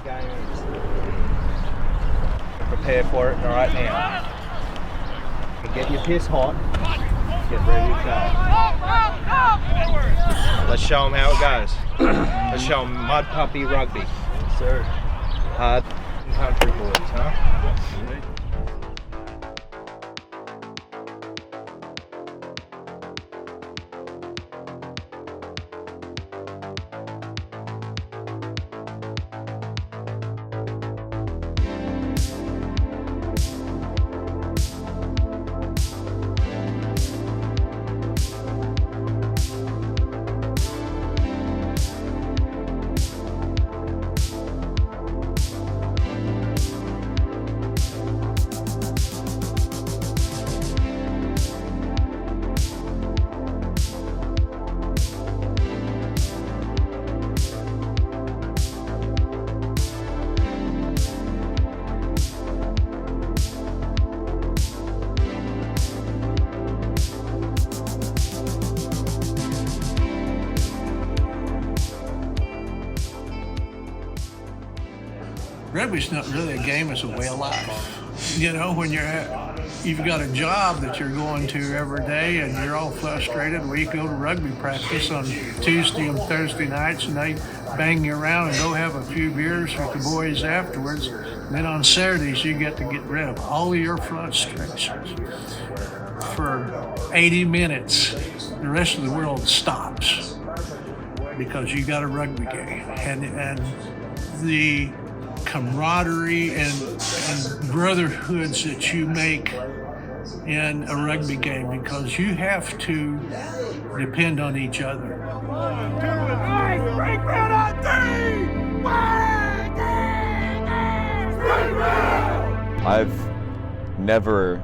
your game is. Prepare for it right now. And get your piss hot. Get ready to go. Let's show them how it goes. Let's show them Mudpuppy Rugby. Yes, sir. Hard country boys, huh? Rugby's not really a game, it's a way of life. You know, when you've got a job that you're going to every day and you're all frustrated, well, you go to rugby practice on Tuesday and Thursday nights and they bang you around and go have a few beers with the boys afterwards. And then on Saturdays, you get to get rid of all of your frustrations. For 80 minutes, the rest of the world stops because you got a rugby game. And the camaraderie and brotherhoods that you make in a rugby game, because you have to depend on each other. I've never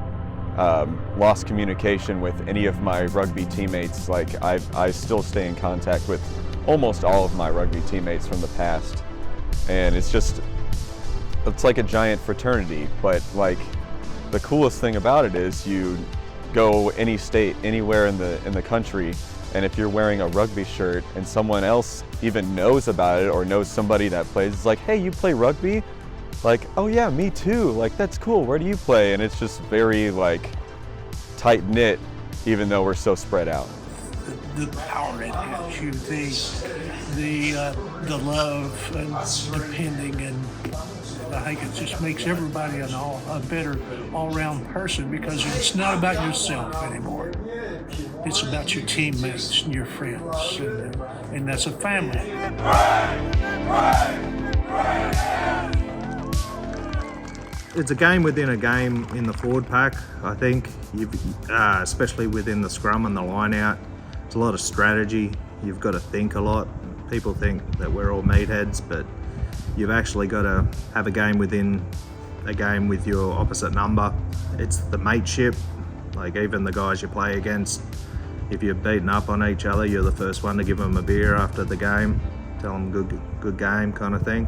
lost communication with any of my rugby teammates. Like I still stay in contact with almost all of my rugby teammates from the past, and it's like a giant fraternity. But like the coolest thing about it is you go any state, anywhere in the country, and if you're wearing a rugby shirt and someone else even knows about it or knows somebody that plays, it's like, hey, you play rugby? Like, oh yeah, me too. Like, that's cool. Where do you play? And it's just very like tight knit, even though we're so spread out. The power it has you, the love and depending, and I think it just makes everybody a better all-around person, because it's not about yourself anymore. It's about your teammates and your friends, and that's a family. It's a game within a game in the forward pack, I think, especially within the scrum and the line-out. It's a lot of strategy. You've got to think a lot. People think that we're all meatheads, but you've actually got to have a game within a game with your opposite number. It's the mateship. Like, even the guys you play against, if you're beating up on each other, you're the first one to give them a beer after the game, tell them good game kind of thing.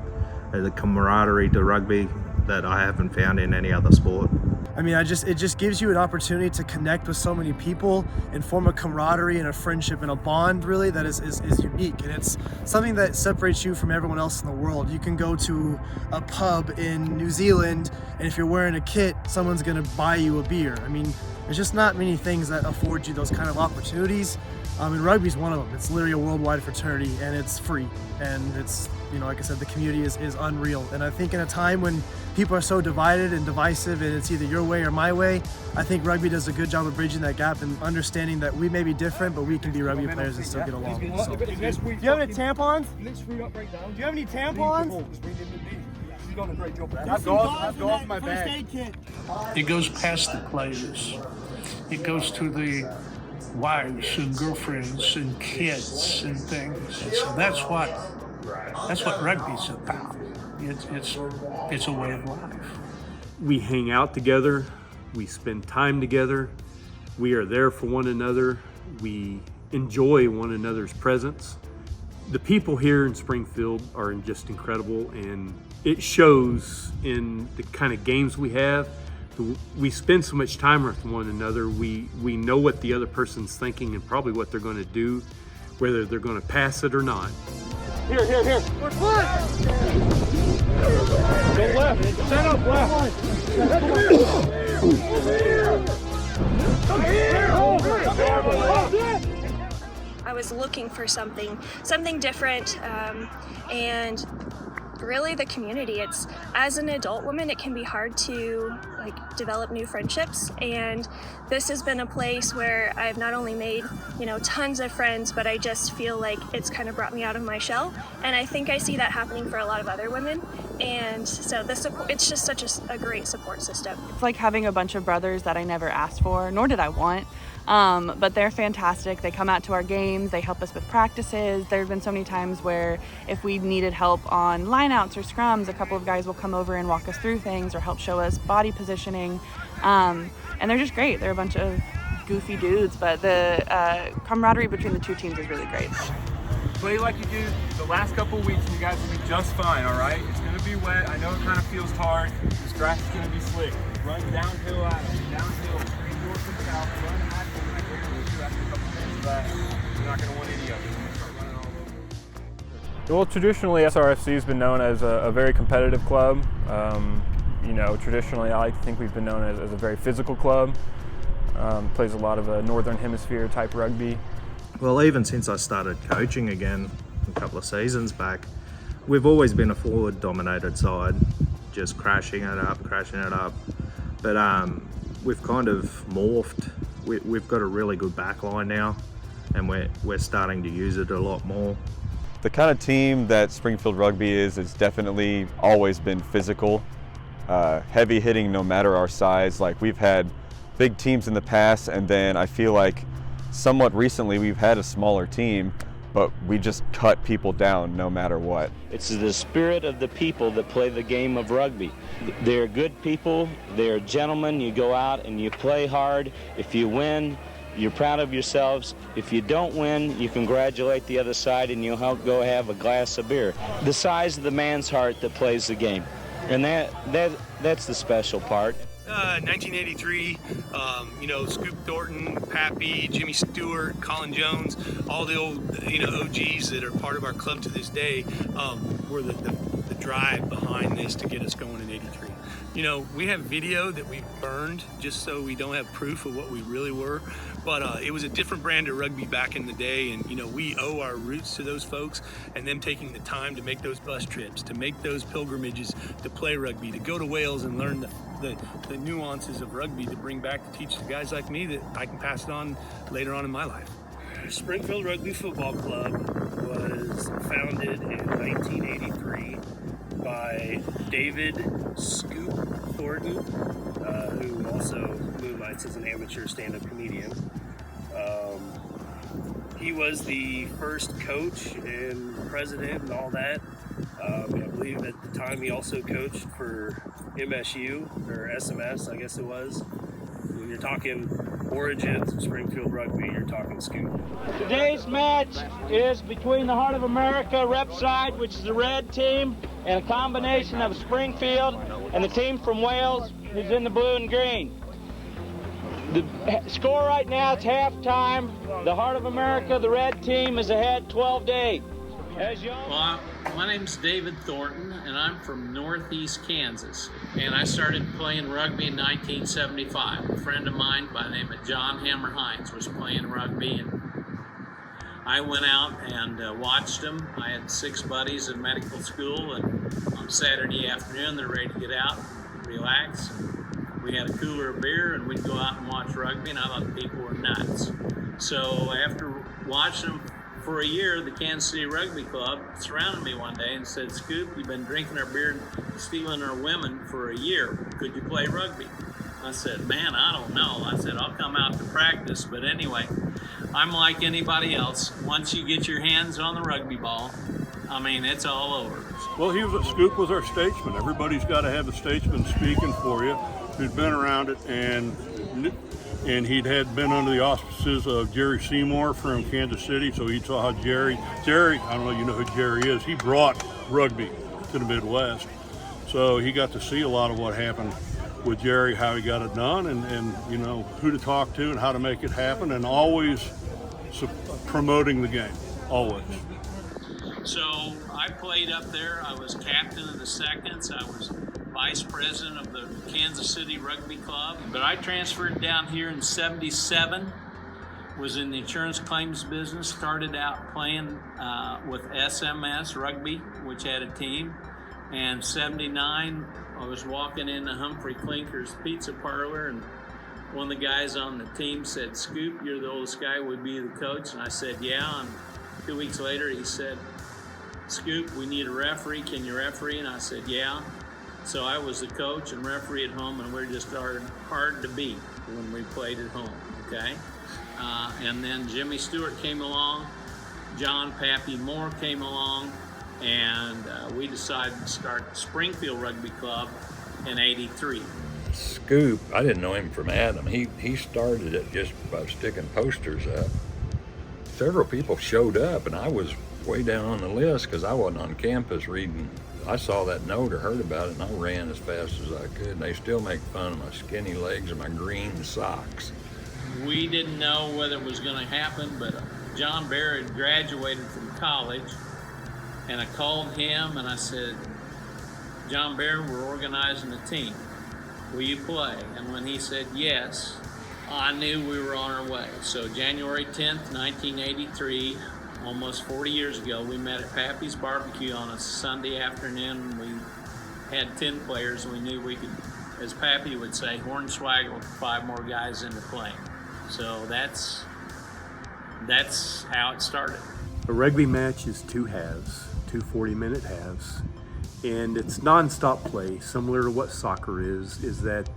And the camaraderie to rugby that I haven't found in any other sport. I mean, it just gives you an opportunity to connect with so many people and form a camaraderie and a friendship and a bond, really, that is unique. And it's something that separates you from everyone else in the world. You can go to a pub in New Zealand, and if you're wearing a kit, someone's gonna buy you a beer. I mean, there's just not many things that afford you those kind of opportunities. And rugby's one of them. It's literally a worldwide fraternity, and it's free. And it's, you know, like I said, the community is unreal. And I think in a time when people are so divided and divisive and it's either your way or my way, I think rugby does a good job of bridging that gap and understanding that we may be different, but we can be rugby players and still get along. So. Do you have any tampons? Do you have any tampons? She's done a great job. I've got my bag. It goes past the players. It goes to the wives and girlfriends and kids and things. And so that's what rugby's about. It's a way of life. We hang out together, we spend time together, we are there for one another, we enjoy one another's presence. The people here in Springfield are just incredible, and it shows in the kind of games we have. We spend so much time with one another, we know what the other person's thinking and probably what they're going to do, whether they're going to pass it or not. Here. We're fine. Go left. Set up left. I was looking for something different, and really the community. It's, as an adult woman, it can be hard to develop new friendships, and this has been a place where I've not only made tons of friends, but I just feel like it's kind of brought me out of my shell, and I think I see that happening for a lot of other women. And so it's just such a great support system. It's like having a bunch of brothers that I never asked for, nor did I want. But they're fantastic. They come out to our games, they help us with practices. There have been so many times where if we needed help on lineouts or scrums, a couple of guys will come over and walk us through things or help show us body positioning. And they're just great. They're a bunch of goofy dudes, but the camaraderie between the two teams is really great. Play like you do the last couple of weeks and you guys will be just fine, all right? It's going to be wet. I know it kind of feels hard. This grass is going to be slick. Run downhill at them. Downhill. Straight north and south. Run at them right there. We'll do after a couple minutes of that. You're not going to want any of it. You're going to start running all over. Well, traditionally, SRFC has been known as a very competitive club. Traditionally, I like to think we've been known as a very physical club. Plays a lot of Northern Hemisphere type rugby. Well, even since I started coaching again a couple of seasons back, we've always been a forward-dominated side, just crashing it up. But we've kind of morphed. We've got a really good back line now, and we're starting to use it a lot more. The kind of team that Springfield Rugby is definitely always been physical, heavy hitting no matter our size. Like, we've had big teams in the past, and then I feel like somewhat recently we've had a smaller team, but we just cut people down no matter what. It's the spirit of the people that play the game of rugby. They're good people, they're gentlemen. You go out and you play hard. If you win, you're proud of yourselves. If you don't win, you congratulate the other side and you'll go have a glass of beer. The size of the man's heart that plays the game, and that's the special part. 1983, Scoop Thornton, Pappy, Jimmy Stewart, Colin Jones, all the old, OGs that are part of our club to this day, were the drive behind this to get us going in '83. We have video that we burned just so we don't have proof of what we really were, but it was a different brand of rugby back in the day, and we owe our roots to those folks and them taking the time to make those bus trips, to make those pilgrimages, to play rugby, to go to Wales and learn the nuances of rugby to bring back to teach the guys like me that I can pass it on later on in my life. Springfield Rugby Football Club was founded in 1983 by David Scoop Thornton, who also moonlights as an amateur stand-up comedian. He was the first coach and president and all that. I believe at the time he also coached for MSU, or SMS, I guess it was. When you're talking origins of Springfield Rugby, you're talking Scoop. Today's match is between the Heart of America rep side, which is the red team, and a combination of Springfield and the team from Wales, who's in the blue and green. The score right now is halftime. The Heart of America, the red team, is ahead 12-8. Well, my name's David Thornton, and I'm from Northeast Kansas. And I started playing rugby in 1975. A friend of mine by the name of John Hammer Hines was playing rugby, and I went out and watched them. I had 6 buddies in medical school, and on Saturday afternoon they're ready to get out, relax. We had a cooler of beer, and we'd go out and watch rugby, and I thought the people were nuts. So after watching them for a year, the Kansas City Rugby Club surrounded me one day and said, "Scoop, you've been drinking our beer and stealing our women for a year. Could you play rugby?" I said, "Man, I don't know." I said, "I'll come out to practice." But anyway, I'm like anybody else. Once you get your hands on the rugby ball, it's all over. Well, Scoop was our statesman. Everybody's got to have a statesman speaking for you who'd been around it, and he'd been under the auspices of Jerry Seymour from Kansas City, so he saw how Jerry, I don't know if you know who Jerry is, he brought rugby to the Midwest. So he got to see a lot of what happened with Jerry, how he got it done, and who to talk to and how to make it happen, and always promoting the game, always. So I played up there. I was captain of the seconds. I was vice president of the Kansas City Rugby Club. But I transferred down here in '77, was in the insurance claims business, started out playing with SMS Rugby, which had a team. And '79, I was walking into Humphrey Clinker's Pizza Parlor, and one of the guys on the team said, "Scoop, you're the oldest guy, would be the coach?" And I said, "Yeah." And 2 weeks later, he said, "Scoop, we need a referee. Can you referee?" And I said, "Yeah." So I was the coach and referee at home, and we were just hard to beat when we played at home, okay? And then Jimmy Stewart came along, John Pappy Moore came along, and we decided to start Springfield Rugby Club in '83. Scoop, I didn't know him from Adam. He started it just by sticking posters up. Several people showed up, and I was way down on the list because I wasn't on campus reading. I saw that note or heard about it, and I ran as fast as I could. And they still make fun of my skinny legs and my green socks. We didn't know whether it was going to happen, but John Bear had graduated from college, and I called him and I said, "John Bear, we're organizing a team. Will you play?" And when he said yes, I knew we were on our way. So January 10th, 1983, almost 40 years ago, we met at Pappy's Barbecue on a Sunday afternoon. We had 10 players, and we knew we could, as Pappy would say, hornswaggle 5 more guys into playing. So that's how it started. A rugby match is 2 halves, 2 40-minute halves, and it's non-stop play, similar to what soccer is that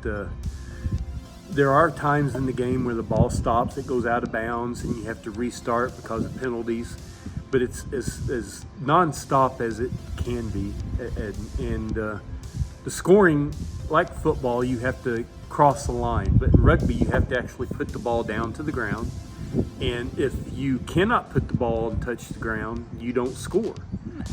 there are times in the game where the ball stops, it goes out of bounds, and you have to restart because of penalties, but it's as non-stop as it can be. And the scoring, like football, you have to cross the line, but in rugby, you have to actually put the ball down to the ground, and if you cannot put the ball and touch the ground, you don't score.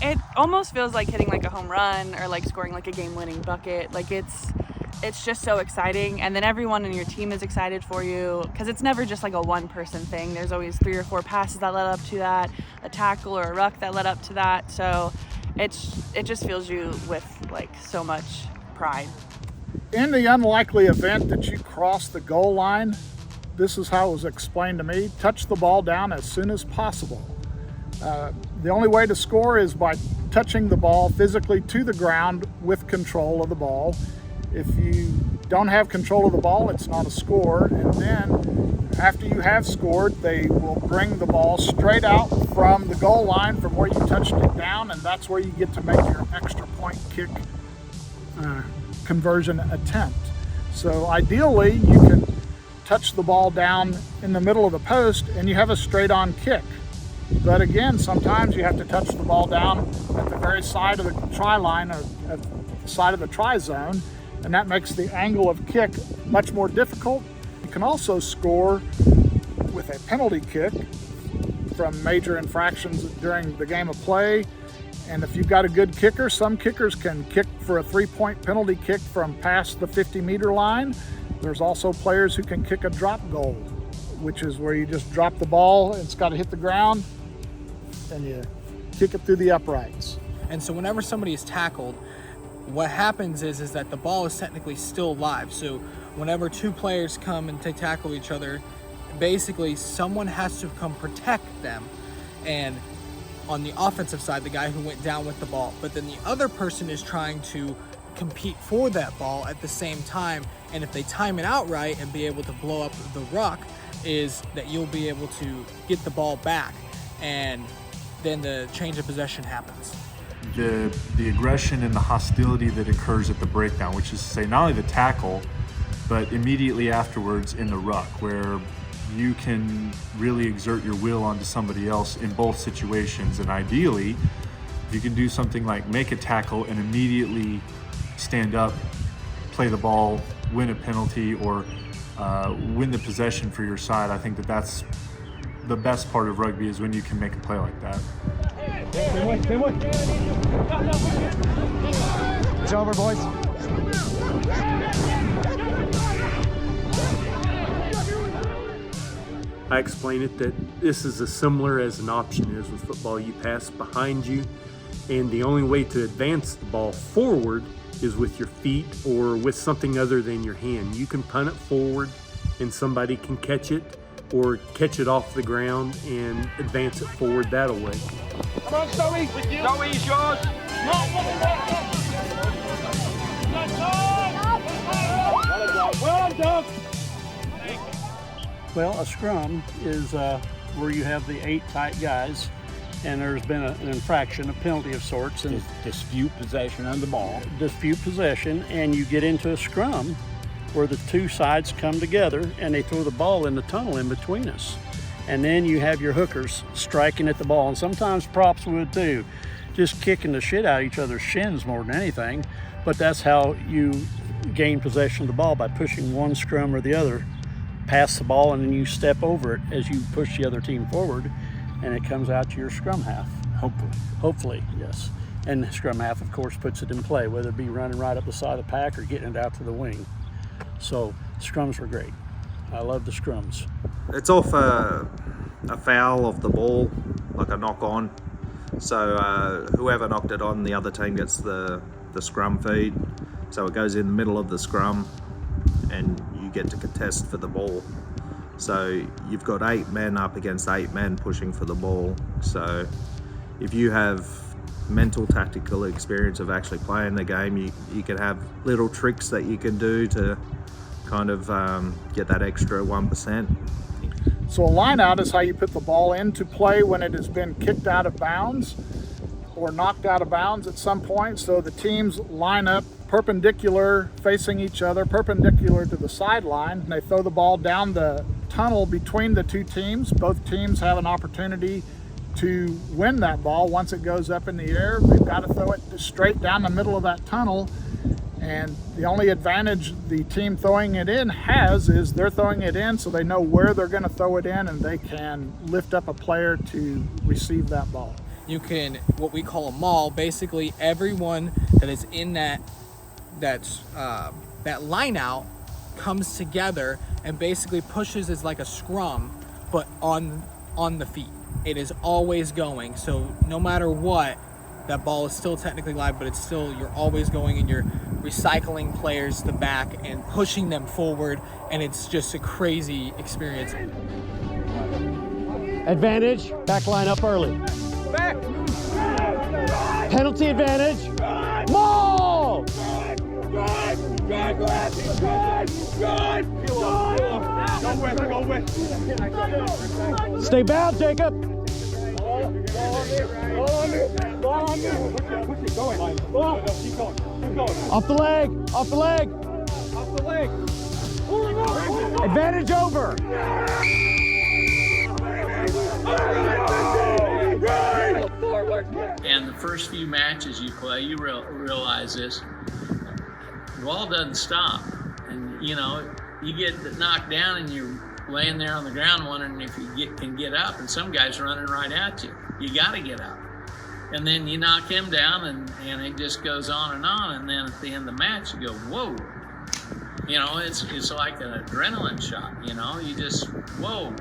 It almost feels like hitting like a home run or like scoring like a game-winning bucket. Like it's just so exciting, and then everyone in your team is excited for you because it's never just like a one-person thing. There's always 3 or 4 passes that led up to that, a tackle or a ruck that led up to that. So it just fills you with like so much pride. In the unlikely event that you cross the goal line, this is how it was explained to me: touch the ball down as soon as possible. The only way to score is by touching the ball physically to the ground with control of the ball. If you don't have control of the ball, it's not a score. And then after you have scored, they will bring the ball straight out from the goal line from where you touched it down, and that's where you get to make your extra point kick conversion attempt. So ideally, you can touch the ball down in the middle of the post and you have a straight on kick. But again, sometimes you have to touch the ball down at the very side of the try line, or at the side of the try zone, and that makes the angle of kick much more difficult. You can also score with a penalty kick from major infractions during the game of play. And if you've got a good kicker, some kickers can kick for a 3-point penalty kick from past the 50-meter line. There's also players who can kick a drop goal, which is where you just drop the ball, it's got to hit the ground, and you kick it through the uprights. And so whenever somebody is tackled, what happens is that the ball is technically still live. So whenever 2 players come and tackle each other, basically someone has to come protect them. And on the offensive side, the guy who went down with the ball, but then the other person is trying to compete for that ball at the same time. And if they time it out right and be able to blow up the ruck, is that you'll be able to get the ball back, and then the change of possession happens. The aggression and the hostility that occurs at the breakdown, which is to say not only the tackle, but immediately afterwards in the ruck, where you can really exert your will onto somebody else in both situations. And ideally, if you can do something like make a tackle and immediately stand up, play the ball, win a penalty, or win the possession for your side, I think that's the best part of rugby, is when you can make a play like that. It's over, boys. I explain it that this is as similar as an option is with football. You pass behind you, and the only way to advance the ball forward is with your feet or with something other than your hand. You can punt it forward and somebody can catch it, or catch it off the ground and advance it forward that way. Come on, Zoe. Zoe's yours. Well done. Well, a scrum is where you have the 8 tight guys, and there's been an infraction, a penalty of sorts, and dispute possession of the ball. Dispute possession, and you get into a scrum where the 2 sides come together and they throw the ball in the tunnel in between us. And then you have your hookers striking at the ball, and sometimes props would too, just kicking the shit out of each other's shins more than anything. But that's how you gain possession of the ball, by pushing one scrum or the other, pass the ball, and then you step over it as you push the other team forward, and it comes out to your scrum half. Hopefully, yes. And the scrum half, of course, puts it in play, whether it be running right up the side of the pack or getting it out to the wing. So scrums were great. I love the scrums. It's off a foul of the ball, like a knock on. So whoever knocked it on, the other team gets the scrum feed. So it goes in the middle of the scrum and you get to contest for the ball. So you've got 8 men up against 8 men pushing for the ball. So if you have mental tactical experience of actually playing the game, you can have little tricks that you can do to kind of get that extra 1%. So a lineout is how you put the ball into play when it has been kicked out of bounds or knocked out of bounds at some point. So the teams line up perpendicular, facing each other, perpendicular to the sideline, and they throw the ball down the tunnel between the 2 teams. Both teams have an opportunity to win that ball. Once it goes up in the air, they've got to throw it straight down the middle of that tunnel. And the only advantage the team throwing it in has is they're throwing it in so they know where they're going to throw it in, and they can lift up a player to receive that ball. You can, what we call a maul, basically everyone that is in that line out comes together and basically pushes as like a scrum, but on the feet. It is always going, so no matter what, that ball is still technically live, but it's still, you're always going and you're recycling players to the back and pushing them forward, and it's just a crazy experience. Advantage, back line up early. Back. Penalty advantage. Maul! Stay bound, Jacob. Off the leg, off the leg. Off the leg. Advantage over. And the first few matches you play, you realize this. The ball doesn't stop. And, you know, you get knocked down and you're laying there on the ground wondering if you can get up, and some guy's running right at you. You got to get up. And then you knock him down, and it just goes on, and then at the end of the match, you go, whoa. You know, it's like an adrenaline shot, you know? You just, whoa.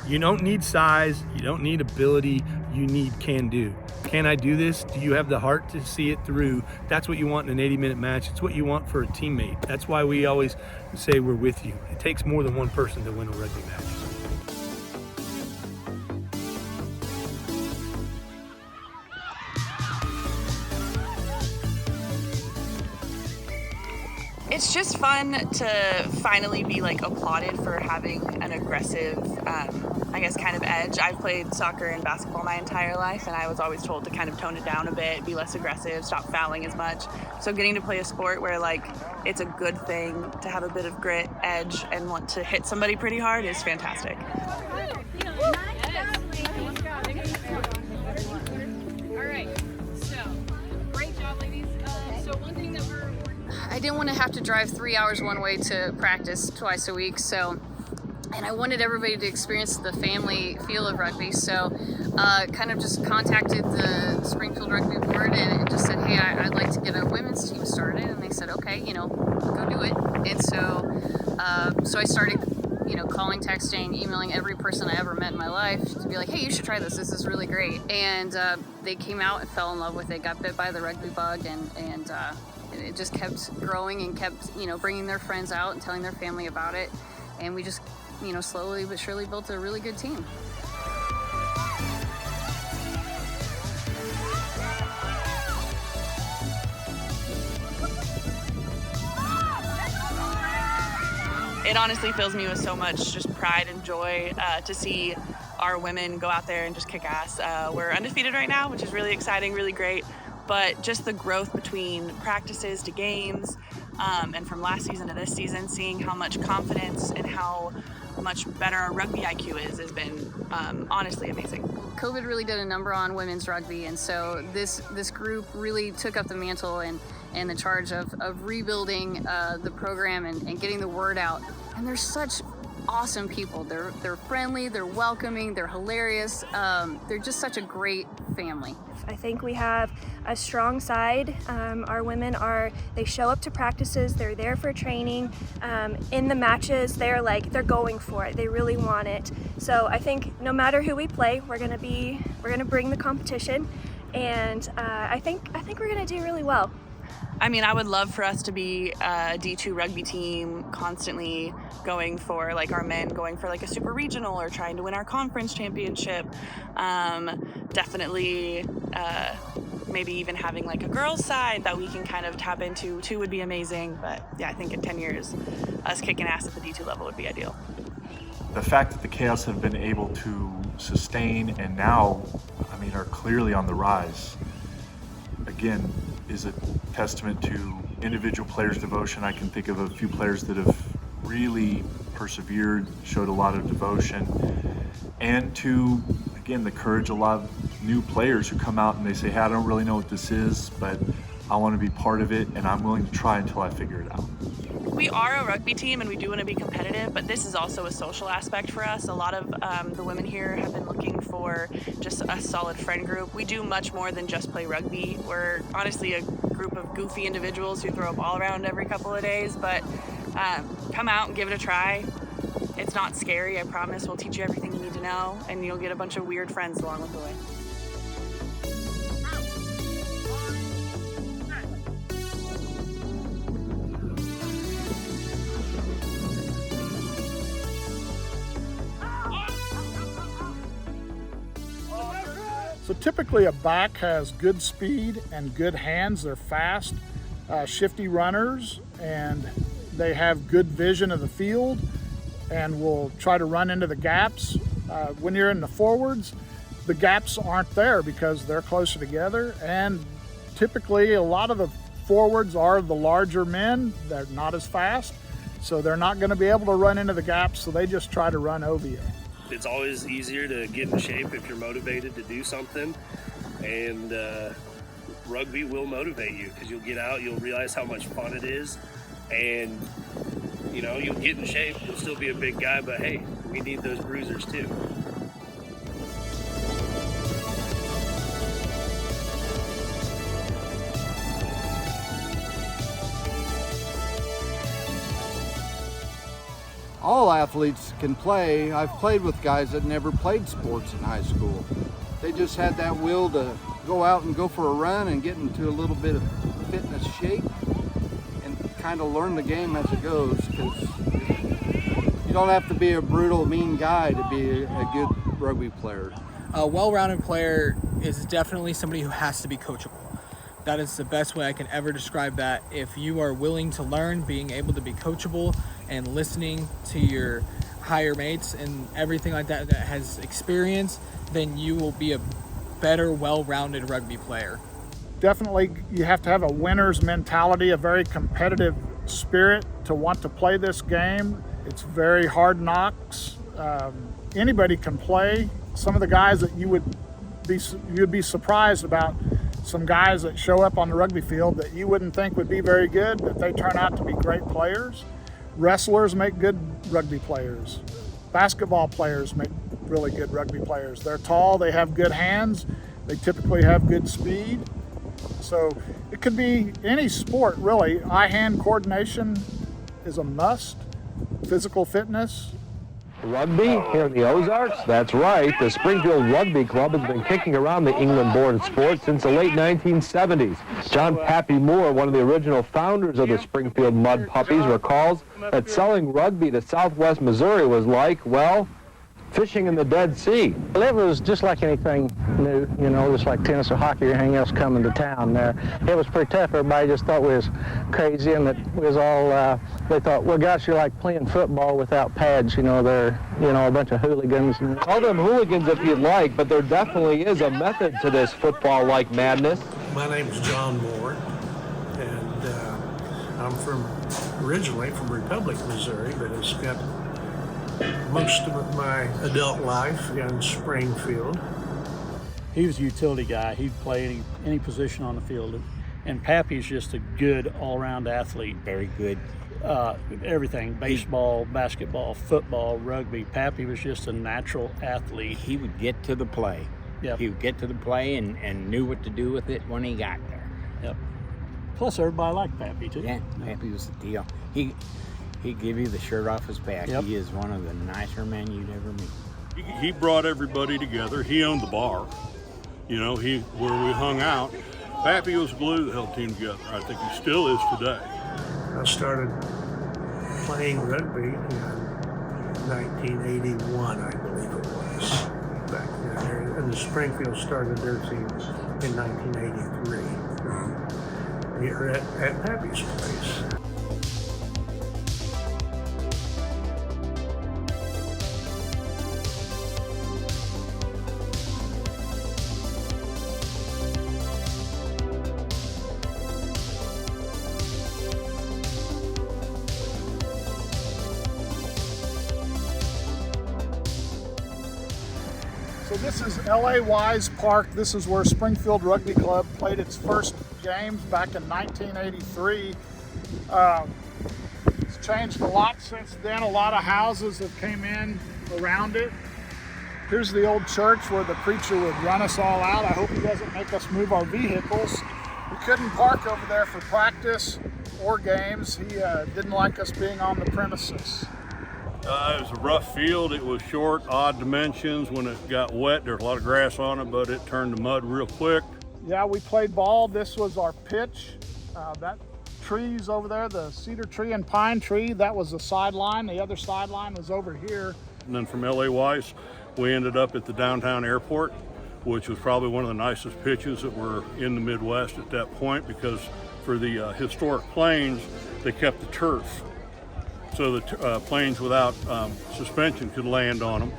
You don't need size, you don't need ability, you need can-do. Can I do this? Do you have the heart to see it through? That's what you want in an 80-minute match. It's what you want for a teammate. That's why we always say we're with you. It takes more than one person to win a rugby match. It's just fun to finally be like applauded for having an aggressive, I guess, kind of edge. I've played soccer and basketball my entire life, and I was always told to kind of tone it down a bit, be less aggressive, stop fouling as much. So getting to play a sport where like it's a good thing to have a bit of grit, edge, and want to hit somebody pretty hard is fantastic. I didn't want to have to drive 3 hours one way to practice twice a week, and I wanted everybody to experience the family feel of rugby, so kind of just contacted the Springfield Rugby Board and just said, hey, I'd like to get a women's team started, and they said, okay, you know, go do it. And so I started, calling, texting, emailing every person I ever met in my life to be like, hey, you should try this. This is really great. And they came out and fell in love with it, got bit by the rugby bug, and it just kept growing and kept, bringing their friends out and telling their family about it. And we just, slowly but surely built a really good team. It honestly fills me with so much just pride and joy to see our women go out there and just kick ass. We're undefeated right now, which is really exciting, really great. But just the growth between practices to games, and from last season to this season, seeing how much confidence and how much better our rugby IQ is has been honestly amazing. COVID really did a number on women's rugby, and so this group really took up the mantle and the charge of rebuilding the program and getting the word out. And they're such awesome people. They're friendly, they're welcoming, they're hilarious. They're just such a great family. I think we have a strong side. Our women they show up to practices, they're there for training. In the matches, they're going for it. They really want it. So I think no matter who we play, we're gonna bring the competition, and I think we're gonna do really well. I mean, I would love for us to be a D2 rugby team, constantly going for, our men going for a super regional or trying to win our conference championship. Definitely maybe even having a girls side that we can kind of tap into too would be amazing. But yeah, I think in 10 years, us kicking ass at the D2 level would be ideal. The fact that the Chaos have been able to sustain and now, are clearly on the rise, again, is a testament to individual players' devotion. I can think of a few players that have really persevered, showed a lot of devotion, and to, again, the courage of a lot of new players who come out and they say, hey, I don't really know what this is, but I want to be part of it, and I'm willing to try until I figure it out. We are a rugby team and we do want to be competitive, but this is also a social aspect for us. A lot of the women here have been looking for just a solid friend group. We do much more than just play rugby. We're honestly a group of goofy individuals who throw a ball around every couple of days, but come out and give it a try. It's not scary, I promise. We'll teach you everything you need to know, and you'll get a bunch of weird friends along with the way. So typically a back has good speed and good hands. They're fast, shifty runners, and they have good vision of the field and will try to run into the gaps. When you're in the forwards, the gaps aren't there because they're closer together, and typically a lot of the forwards are the larger men. They're not as fast, so they're not going to be able to run into the gaps, so they just try to run over you. It's always easier to get in shape if you're motivated to do something, and rugby will motivate you because you'll get out, you'll realize how much fun it is, and you'll get in shape. You'll still be a big guy, but hey, we need those bruisers too. All athletes can play. I've played with guys that never played sports in high school. They just had that will to go out and go for a run and get into a little bit of fitness shape and kind of learn the game as it goes, because you don't have to be a brutal, mean guy to be a good rugby player. A well-rounded player is definitely somebody who has to be coachable. That is the best way I can ever describe that. If you are willing to learn, being able to be coachable and listening to your higher mates and everything like that has experience, then you will be a better, well-rounded rugby player. Definitely, you have to have a winner's mentality, a very competitive spirit to want to play this game. It's very hard knocks. Anybody can play. Some of the guys that you'd be surprised about, some guys that show up on the rugby field that you wouldn't think would be very good, but they turn out to be great players. Wrestlers make good rugby players. Basketball players make really good rugby players. They're tall, they have good hands, they typically have good speed. So it could be any sport, really. Eye-hand coordination is a must. Physical fitness Rugby here in the Ozarks? That's right. The Springfield Rugby Club has been kicking around the England Board of Sports since the late 1970s. John Pappy Moore, one of the original founders of the Springfield Mudpuppies, recalls that selling rugby to Southwest Missouri was like, well, fishing in the Dead Sea. Well, it was just like anything new, you know, just like tennis or hockey or anything else coming to town there. It was pretty tough. Everybody just thought we was crazy and that we was all, they thought, well, gosh, you're like playing football without pads, you know, they're, you know, a bunch of hooligans. Call them hooligans if you'd like, but there definitely is a method to this football-like madness. My name's John Moore, and I'm originally from Republic, Missouri, but I spent most of my adult life in Springfield. He was a utility guy. He'd play any position on the field. And Pappy's just a good all-around athlete. Very good. Everything, baseball, basketball, football, rugby. Pappy was just a natural athlete. He would get to the play. Yep. He would get to the play and knew what to do with it when he got there. Yep. Plus, everybody liked Pappy, too. Yeah, Pappy was the deal. He'd give you the shirt off his back. Yep. He is one of the nicer men you'd ever meet. He brought everybody together. He owned the bar, you know, where we hung out. Pappy was the glue that held the team together. I think he still is today. I started playing rugby in 1981, I believe it was, back then. And the Springfield started their team in 1983 here at Pappy's place. So this is L.A. Wise Park. This is where Springfield Rugby Club played its first games back in 1983. It's changed a lot since then. A lot of houses have came in around it. Here's the old church where the preacher would run us all out. I hope he doesn't make us move our vehicles. We couldn't park over there for practice or games. He didn't like us being on the premises. It was a rough field. It was short, odd dimensions. When it got wet, there was a lot of grass on it, but it turned to mud real quick. Yeah, we played ball. This was our pitch. That trees over there, the cedar tree and pine tree, that was the sideline. The other sideline was over here. And then from L.A. Wise, we ended up at the downtown airport, which was probably one of the nicest pitches that were in the Midwest at that point, because for the historic planes, they kept the turf. So the planes without suspension could land on them.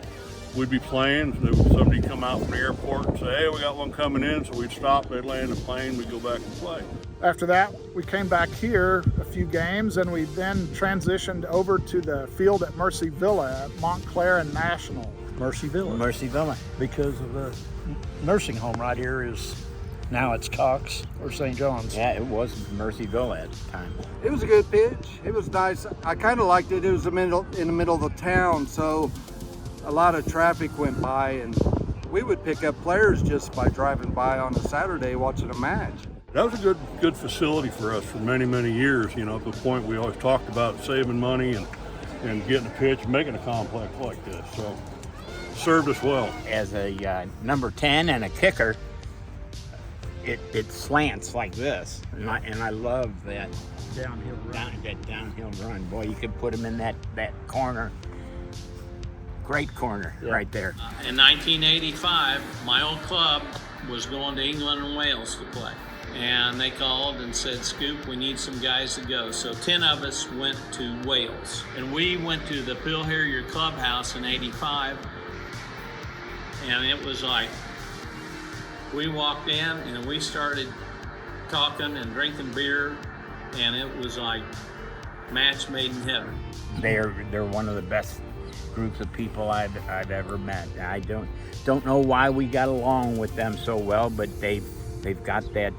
We'd be playing, somebody come out from the airport and say, hey, we got one coming in, so we'd stop, they'd land the plane, we'd go back and play. After that, we came back here a few games, and we then transitioned over to the field at Mercy Villa at Montclair and National. Mercy Villa. Mercy Villa. Because of the nursing home right here is, now it's Cox or St. John's. Yeah, it was Mercy Villa at the time. It was a good pitch. It was nice. I kind of liked it. It was in the middle of the town, so a lot of traffic went by, and we would pick up players just by driving by on a Saturday watching a match. That was a good facility for us for many, many years. You know, at the point we always talked about saving money and getting a pitch, making a complex like this. So it served us well. As a number 10 and a kicker, it slants like this, and I love that downhill run. That downhill run. Boy, you could put him in that corner. Great corner right there. In 1985, my old club was going to England and Wales to play. And they called and said, Scoop, we need some guys to go. So 10 of us went to Wales. And we went to the Pill Harrier Clubhouse in 85. And it was like, we walked in and we started talking and drinking beer. And it was like match made in heaven. They're one of the best groups of people I've ever met. I don't know why we got along with them so well, but they've got that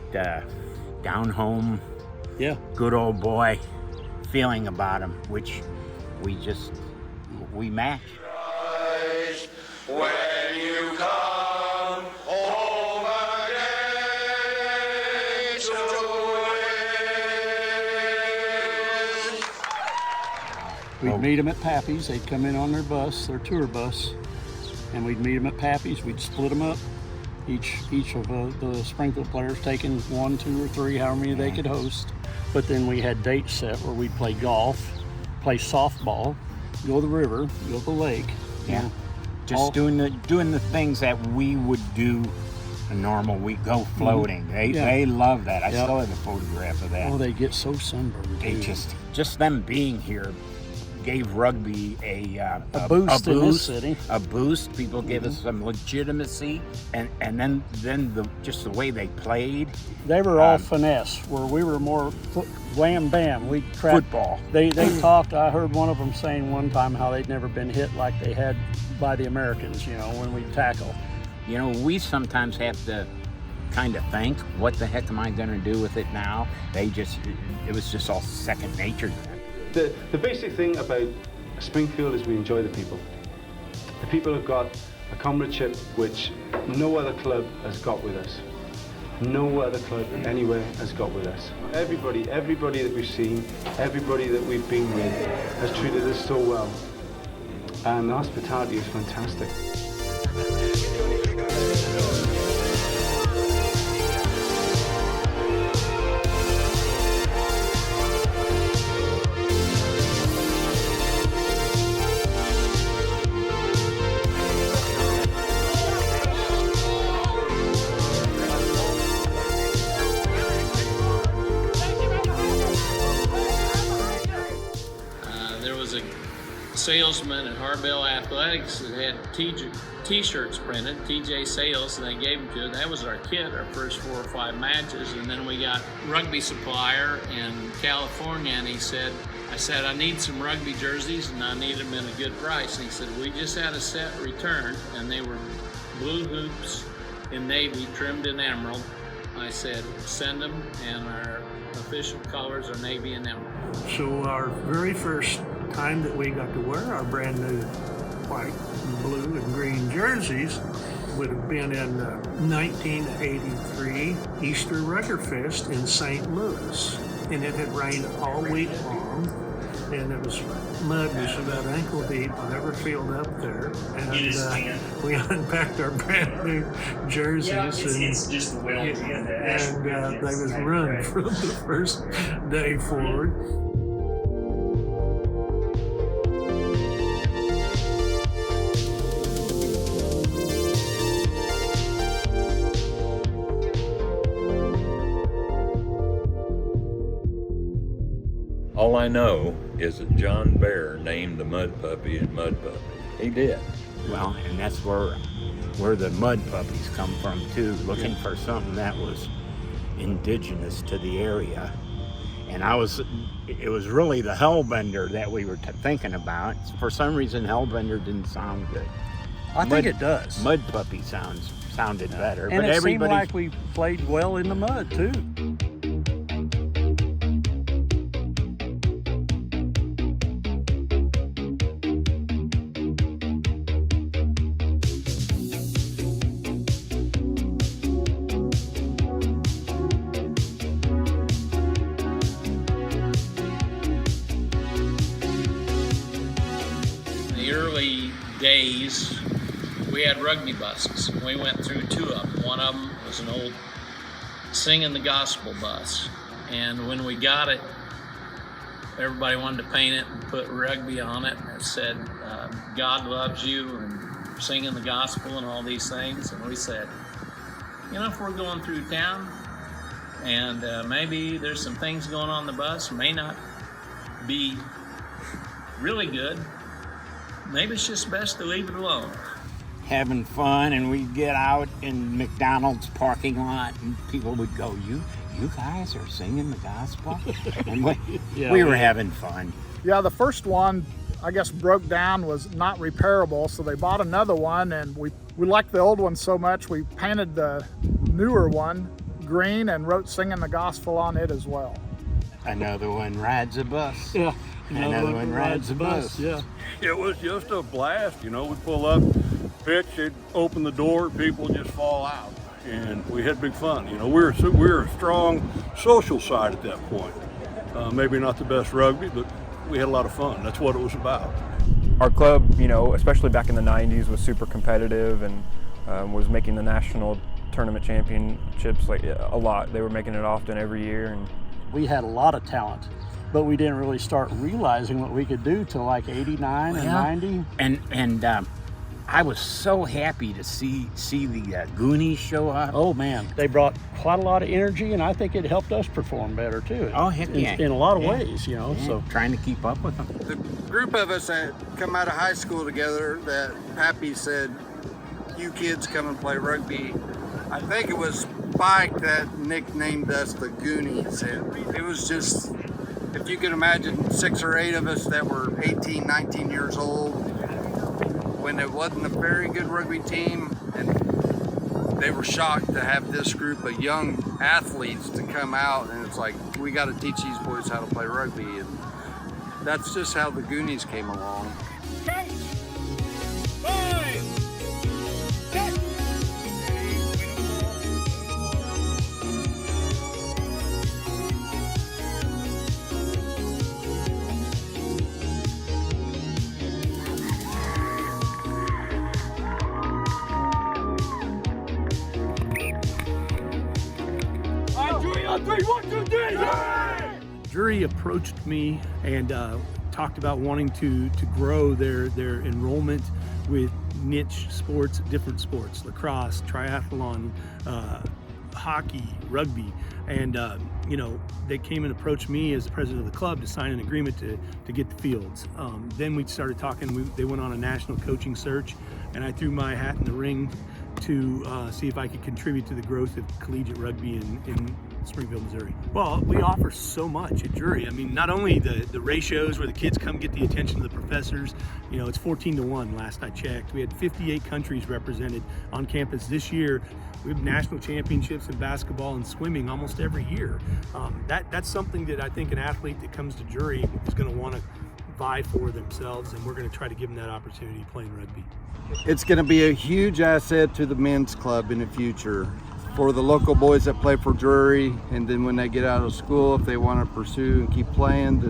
down home, good old boy feeling about them, which we match. When you come home again to win. We'd meet them at Pappy's. They'd come in on their bus, their tour bus, and we'd meet them at Pappy's. We'd split them up. Each of the Springfield players taking 1, 2, or 3, however many they could host. But then we had dates set where we'd play golf, play softball, go to the river, go to the lake. Yeah. Just doing the things that we would do a normal week. Go floating. They love that. I still have a photograph of that. Oh, they get so sunburned. They just them being here gave rugby a boost in this city. A boost. People gave us some legitimacy, and then just the way they played. They were all finesse, where we were more wham bam. We football. They talked. I heard one of them saying one time how they'd never been hit like they had by the Americans. When we tackle. We sometimes have to kind of think, what the heck am I going to do with it now? It was just all second nature to them. The basic thing about Springfield is we enjoy the people. The people have got a comradeship which no other club has got with us. No other club anywhere has got with us. Everybody that we've seen, everybody that we've been with has treated us so well. And the hospitality is fantastic. Salesman at Harbell Athletics that had t-shirts printed, TJ Sales, and they gave them to us. That was our kit, our first 4 or 5 matches. And then we got Rugby Supplier in California, and I said, I need some rugby jerseys, and I need them in a good price. And he said, we just had a set returned, and they were blue hoops in navy, trimmed in emerald. I said, send them, and our official colors are navy and emerald. So our very first time that we got to wear our brand new white and blue and green jerseys would have been in 1983 Easter Ruggerfest in St. Louis. And it had rained all week long, and it was mud was about ankle deep, never filled up there. And we unpacked our brand new jerseys, it's just the way and they was run from the first day forward. All I know is that John Bear named the Mudpuppy Mudpuppy. He did. Well, and that's where the Mudpuppies come from too, looking for something that was indigenous to the area. And it was really the Hellbender that we were thinking about. For some reason, Hellbender didn't sound good. I think it does. Mudpuppy sounded better. And but it seemed like we played well in the mud too. Days, we had rugby buses. We went through 2 of them. One of them was an old Singin the Gospel bus. And when we got it, everybody wanted to paint it and put rugby on it. And it said, God loves you and singing the gospel and all these things. And we said, if we're going through town and maybe there's some things going on the bus, may not be really good, maybe it's just best to leave it alone. Having fun, and we'd get out in McDonald's parking lot, and people would go, you guys are singing the gospel? And we were having fun. Yeah, the first one, I guess, broke down, was not repairable, so they bought another one, and we liked the old one so much, we painted the newer one green and wrote Singin the Gospel on it as well. Another one rides a bus. Yeah. Another one rides a bus. Yeah. It was just a blast, we'd pull up, pitch, they'd open the door, people just fall out. And we had big fun, we were a strong social side at that point. Maybe not the best rugby, but we had a lot of fun. That's what it was about. Our club, you know, especially back in the 90s, was super competitive and was making the national tournament championships like a lot. They were making it often every year. And we had a lot of talent, but we didn't really start realizing what we could do till like 89 and 90. And I was so happy to see the Goonies show up. Oh man, they brought quite a lot of energy, and I think it helped us perform better too. Oh heck yeah! In a lot of ways, you know. Yeah. So trying to keep up with them. The group of us that come out of high school together, that Pappy said, "You kids come and play rugby." I think it was Spike that nicknamed us the Goonies. It was just, if you can imagine 6 or 8 of us that were 18, 19 years old, when it wasn't a very good rugby team, and they were shocked to have this group of young athletes to come out, and it's like, we got to teach these boys how to play rugby, and that's just how the Goonies came along. Drury approached me and talked about wanting to grow their enrollment with niche sports, different sports, lacrosse, triathlon, hockey, rugby, and you know, they came and approached me as the president of the club to sign an agreement to get the fields. Then we started talking. They went on a national coaching search, and I threw my hat in the ring to see if I could contribute to the growth of collegiate rugby in Springfield, Missouri. Well, we offer so much at Drury. I mean, not only the ratios where the kids come get the attention of the professors, you know, it's 14-1 last I checked. We had 58 countries represented on campus this year. We have national championships in basketball and swimming almost every year. That's something that I think an athlete that comes to Drury is going to want to vie for themselves, and we're going to try to give them that opportunity playing rugby. It's going to be a huge asset to the men's club in the future for the local boys that play for Drury, and then when they get out of school, if they want to pursue and keep playing,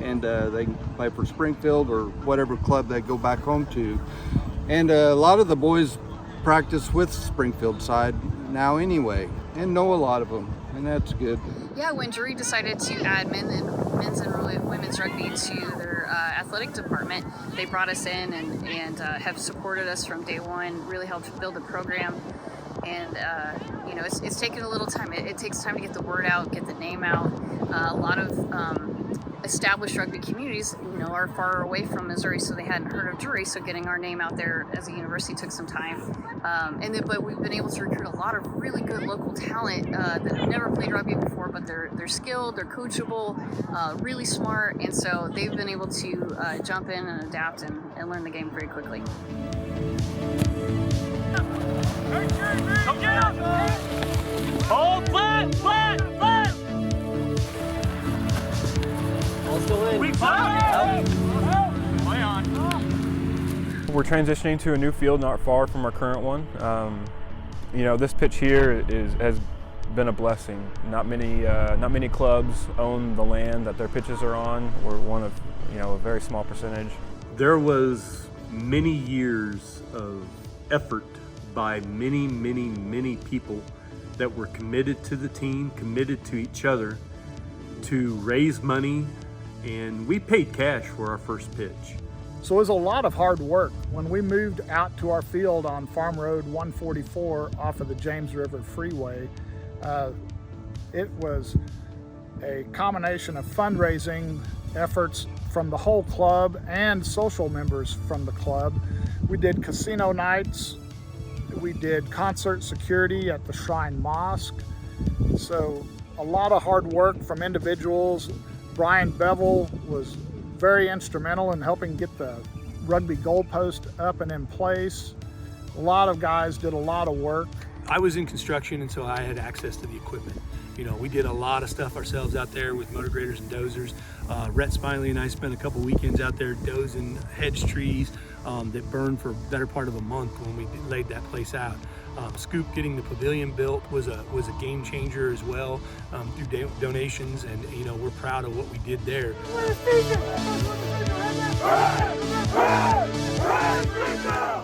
and they can play for Springfield or whatever club they go back home to. And a lot of the boys practice with Springfield side now anyway, and know a lot of them, and that's good. Yeah, when Drury decided to add men's and really women's rugby to their athletic department, they brought us in and have supported us from day one, really helped build the program. And you know, it's taken a little time. It takes time to get the word out, get the name out. A lot of established rugby communities, you know, are far away from Missouri, so they hadn't heard of Drury. So getting our name out there as a university took some time. But we've been able to recruit a lot of really good local talent that have never played rugby before, but they're skilled, they're coachable, really smart, and so they've been able to jump in and adapt and learn the game very quickly. Hold flat, flat, flat. All still in. We play on. We're transitioning to a new field not far from our current one. You know, this pitch here has been a blessing. Not many clubs own the land that their pitches are on. We're one of, you know, a very small percentage. There was many years of effort by many people that were committed to the team, committed to each other, to raise money, and we paid cash for our first pitch. So it was a lot of hard work. When we moved out to our field on Farm Road 144 off of the James River Freeway, it was a combination of fundraising efforts from the whole club and social members from the club. We did casino nights, we did concert security at the Shrine Mosque. So a lot of hard work from individuals. Brian Bevel was very instrumental in helping get the rugby goalpost up and in place. A lot of guys did a lot of work. I was in construction, and so I had access to the equipment. You know, we did a lot of stuff ourselves out there with motor graders and dozers. Rhett Smiley and I spent a couple weekends out there dozing hedge trees that burned for a better part of a month when we laid that place out. Scoop getting the pavilion built was a game changer as well, through donations, and we're proud of what we did there.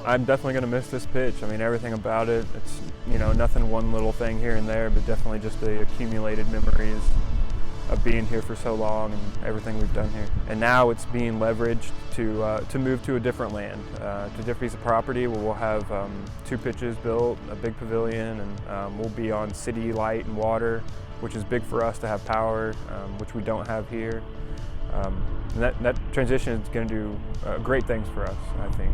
I'm definitely going to miss this pitch. I mean, everything about it. It's nothing one little thing here and there, but definitely just the accumulated memories of being here for so long and everything we've done here. And now it's being leveraged to move to a different land, to a different piece of property where we'll have 2 pitches built, a big pavilion, and we'll be on city light and water, which is big for us to have power, which we don't have here. And that transition is going to do great things for us, I think.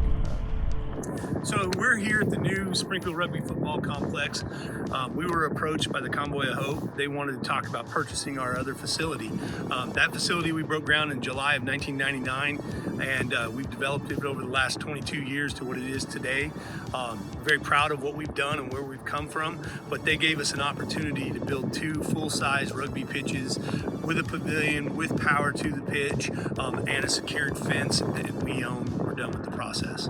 So we're here at the new Springfield Rugby Football Complex. We were approached by the Convoy of Hope. They wanted to talk about purchasing our other facility. That facility we broke ground in July of 1999, and we've developed it over the last 22 years to what it is today. Very proud of what we've done and where we've come from, but they gave us an opportunity to build 2 full-size rugby pitches with a pavilion, with power to the pitch, and a secured fence that we own. We're done with the process.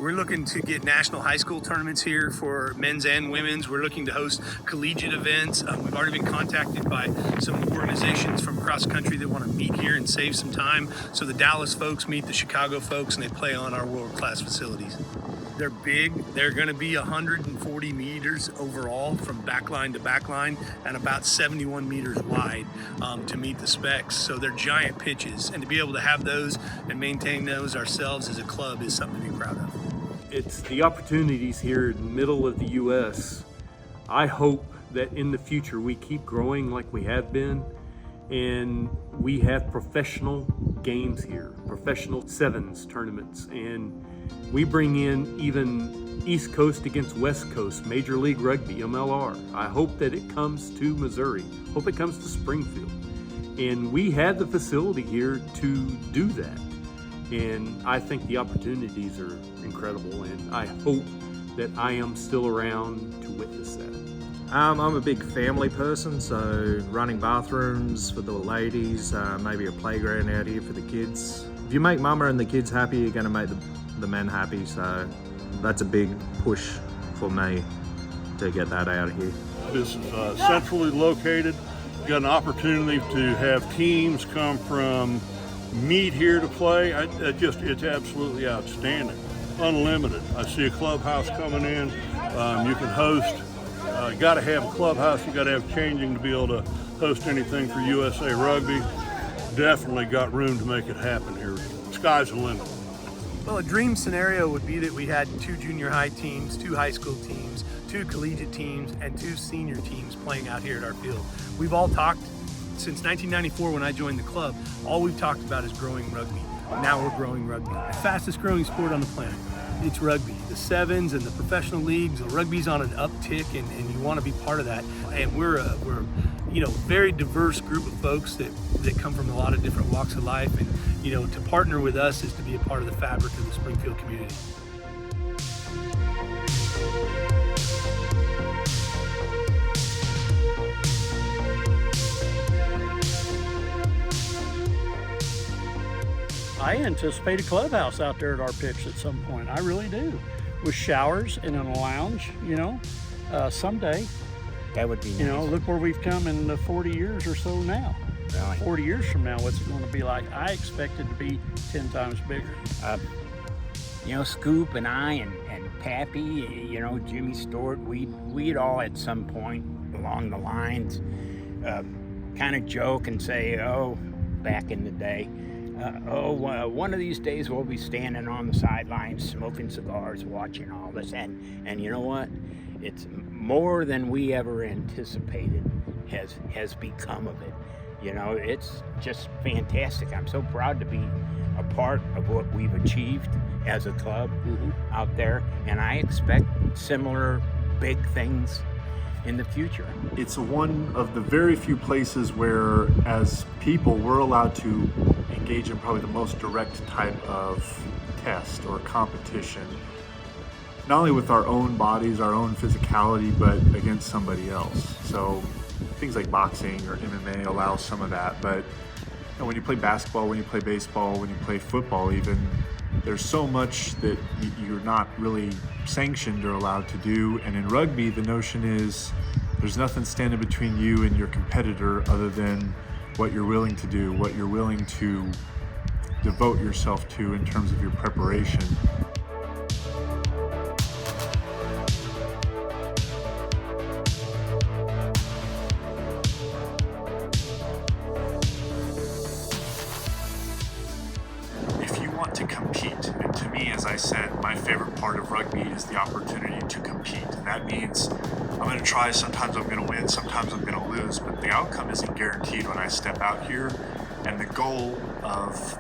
We're looking to get national high school tournaments here for men's and women's. We're looking to host collegiate events. We've already been contacted by some organizations from across the country that want to meet here and save some time. So the Dallas folks meet the Chicago folks, and they play on our world-class facilities. They're big. They're going to be 140 meters overall from backline to backline, and about 71 meters wide to meet the specs. So they're giant pitches, and to be able to have those and maintain those ourselves as a club is something to be proud of. It's the opportunities here in the middle of the U.S. I hope that in the future we keep growing like we have been, and we have professional games here, professional sevens tournaments, and we bring in even East Coast against West Coast, Major League Rugby, MLR. I hope that it comes to Missouri, hope it comes to Springfield. And we have the facility here to do that. And I think the opportunities are incredible, and I hope that I am still around to witness that. I'm a big family person, so running bathrooms for the ladies, maybe a playground out here for the kids. If you make mama and the kids happy, you're going to make the men happy, so that's a big push for me to get that out of here. This is centrally located. We've got an opportunity to have teams come from meet here to play. It's absolutely outstanding. Unlimited. I see a clubhouse coming in. You can host. You got to have a clubhouse. You got to have changing to be able to host anything for USA Rugby. Definitely got room to make it happen here. Sky's the limit. Well, a dream scenario would be that we had 2 junior high teams, 2 high school teams, 2 collegiate teams, and 2 senior teams playing out here at our field. We've all talked since 1994 when I joined the club. All we've talked about is growing rugby. Now we're growing rugby. The fastest growing sport on the planet. It's rugby. The sevens and the professional leagues, the rugby's on an uptick, and you want to be part of that. And we're very diverse group of folks that come from a lot of different walks of life, and to partner with us is to be a part of the fabric of the Springfield community. I anticipate a clubhouse out there at our pitch at some point. I really do. With showers and in a lounge, someday. That would be nice. Look where we've come in the 40 years or so now. Really? 40 years from now, what's it going to be like? I expect it to be 10 times bigger. Scoop and I and Pappy, Jimmy Stewart, we'd all at some point along the lines kind of joke and say, back in the day, one of these days we'll be standing on the sidelines smoking cigars, watching all this, and you know what? It's more than we ever anticipated has become of it. It's just fantastic. I'm so proud to be a part of what we've achieved as a club out there, and I expect similar big things in the future. It's one of the very few places where, as people, we're allowed to engage in probably the most direct type of test or competition, not only with our own bodies, our own physicality, but against somebody else. So things like boxing or MMA allow some of that, but when you play basketball, when you play baseball, when you play football even, there's so much that you're not really sanctioned or allowed to do. And in rugby, the notion is there's nothing standing between you and your competitor other than what you're willing to do, what you're willing to devote yourself to in terms of your preparation. If you want to compete, and to me, as I said, my favorite part of rugby is the opportunity to compete. And that means I'm going to try, sometimes I'm going to win, sometimes I'm going to lose, but the outcome isn't guaranteed when I step out here. And the goal of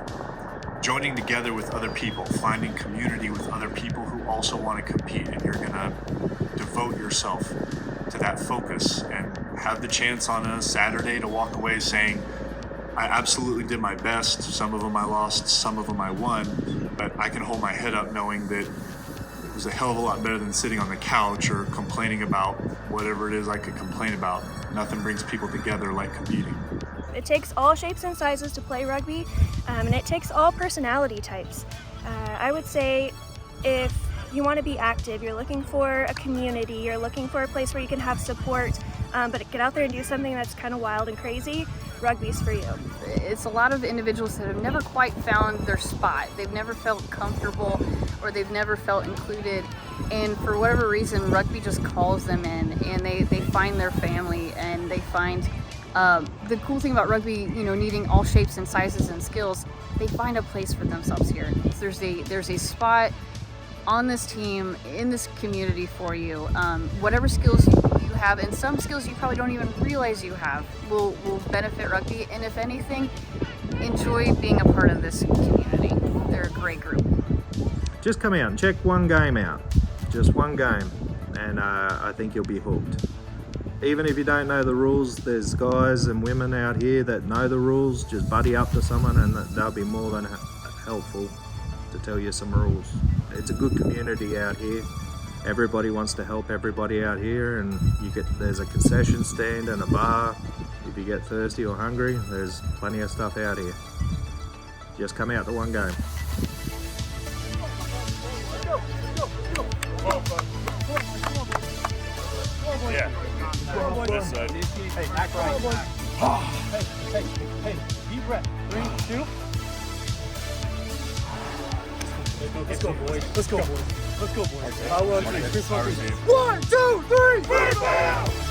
joining together with other people, finding community with other people who also want to compete, and you're going to devote yourself to that focus and have the chance on a Saturday to walk away saying, I absolutely did my best. Some of them I lost, some of them I won, but I can hold my head up knowing that it was a hell of a lot better than sitting on the couch or complaining about whatever it is I could complain about. Nothing brings people together like competing. It takes all shapes and sizes to play rugby, and it takes all personality types. I would say if you want to be active, you're looking for a community, you're looking for a place where you can have support, but get out there and do something that's kind of wild and crazy, rugby's for you. It's a lot of individuals that have never quite found their spot. They've never felt comfortable or they've never felt included, and for whatever reason rugby just calls them in and they find their family, and they find the cool thing about rugby, you know, needing all shapes and sizes and skills, they find a place for themselves here. There's a spot on this team, in this community for you. Whatever skills you have, and some skills you probably don't even realize you have, will benefit rugby. And if anything, enjoy being a part of this community. They're a great group. Just come out and check one game out. Just one game, and I think you'll be hooked. Even if you don't know the rules, there's guys and women out here that know the rules. Just buddy up to someone and they'll be more than helpful to tell you some rules. It's a good community out here. Everybody wants to help everybody out here, and there's a concession stand and a bar. If you get thirsty or hungry, there's plenty of stuff out here. Just come out to one game. Yeah. This side. Hey, back right. Hey, deep breath. 3, 2. Let's go, boys. Let's go, boys. Let's go, boys. 1, 2, 3.